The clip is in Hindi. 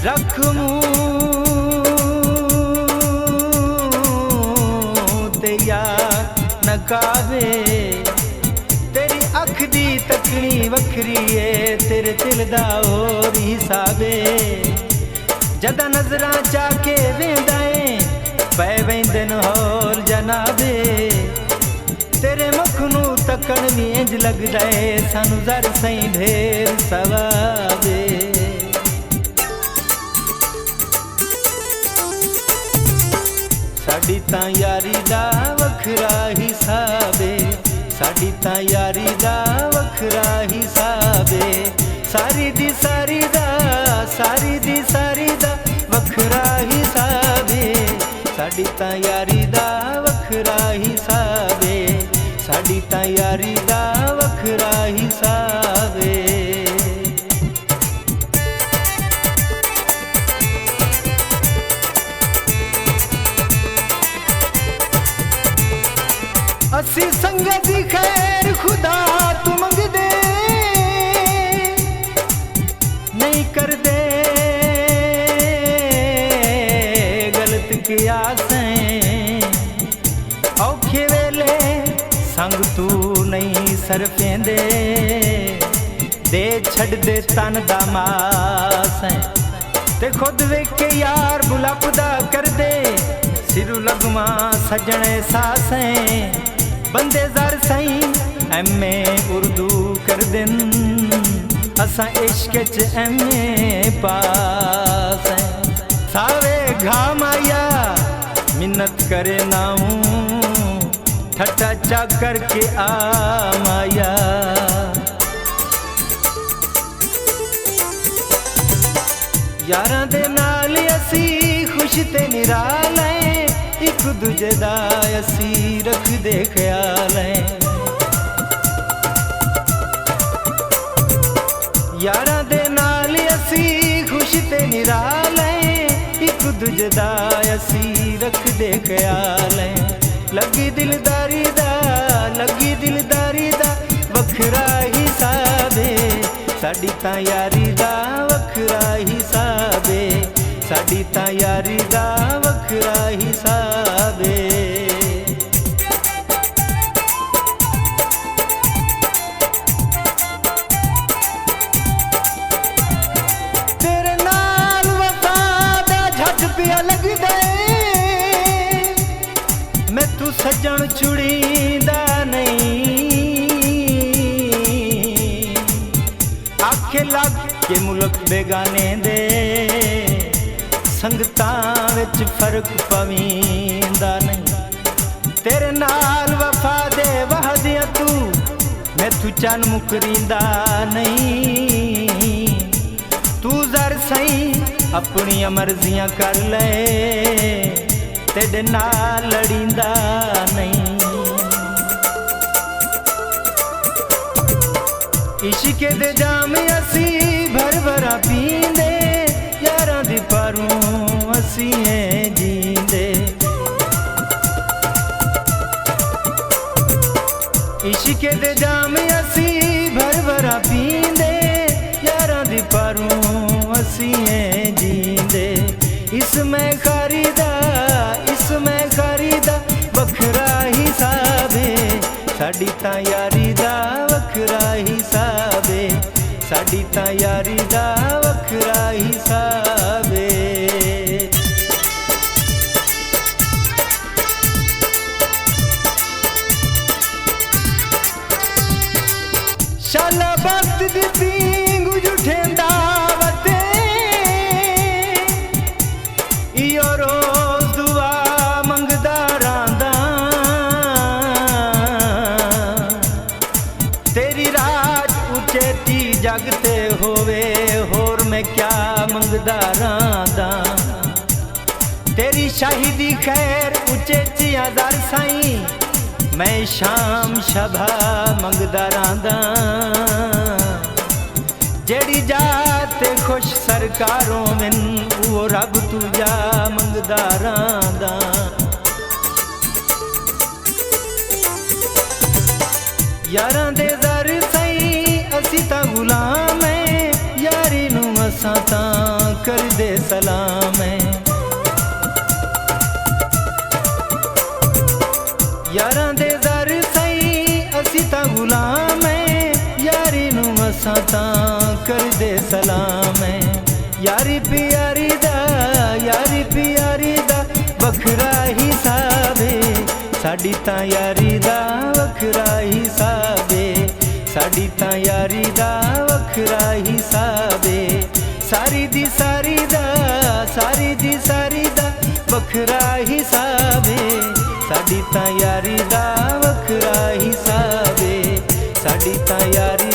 रख मुंह ते यार नकावे तेरी अख दी तकनी वखरी है तेरे दिल दा होर हिसाबे जदा नजरां चाके वेंदाए पै वेंदन होर जनाबे तेरे मुख नू तकन भी इंज लगदा है सानू जर सही ढेर सवाबे साडी तां यारी दा वखरा हिसाबे साडी तां यारी दा वखरा हिसाबे सारी दी सारी दा वखरा हिसाबे साडी तां यारी दा वखरा हिसाबे साडी तां यारी दा वखरा हिसाबे असी संगत दी खैर खुदा तू मंग दे नहीं कर दे गलत किया औखे वेले संग तू नहीं सर पेंदे दे छड़ दे तन दा मास ते खुद वेख के यार बुलापदा कर दे सिरू लगवा सजने सासें बंदे जर सही एम.ए. उर्दू कर दिन असा इश्क च एम.ए. पास सावे घाम आया मिन्नत करे नाऊं ठट्टा चा करके आमाया यारां दे नाल असी खुश ते निराल एक दूजे दा असी रख दे ख्याल यारां दे नाल असी खुश ते निराल एक दूजे दा असी रख दे ख्याल लगी दिलदारी दा वखरा हिसाबे साडी तां यारी दा वखरा हिसाबे साडी तां यारी दा वखरा हिसाबे तेरे नाल वफा दा झट पिया लगदा मैं तू सजन छुड़ींदा नहीं आखे लग के मुल्क बेगाने दे संगतां विच फर्क पवींदा नहीं तेरे नाल वफा दे वहदियां तू मैं तू चन मुकरींदा नहीं तू जर सही अपनी मर्जियां कर ले तेरे नाल लड़ींदा नहीं इश्क दे जाम असी भर भरा पींदे यारां दी पारूं असी जींदे इश्क दे जाम असी भर भरा पींदे यारां दी पारूं असी जींदे इसमें खरीदा वखरा हिसाबे साडी तां यारी दा वखरा हिसाबे साडी तां यारी दा वखरा हिसाबे शाला वक्त दी पींग जुठेंदा वते इयो रोज दुआ मंगदा रांदा तेरी रात उचेती जगते होवे होर मैं क्या मंगदा रांदा तेरी शाहिदी खैर उचेचिया दर साईं मैं शाम शभा मंगदा रांदा जेड़ी जाते खुश सरकारों में वो रब तुझा मंगदारां दा। यारां दे दर सही असी तां गुलाम है, यारी नू असां तां कर दे सलाम है। यारां दे दर सही असी तां गुलाम है, यारी नू असां तां कर दे सलाम है। यारी प्यारी दा वखरा हिसाब है, साडी तां यारी दा वखरा हिसाब है, साडी तां यारी दा वखरा हिसाब है। सारी दी सारी दा वखरा हिसाब है, साडी तां यारी दा वखरा हिसाब है, साडी तां यारी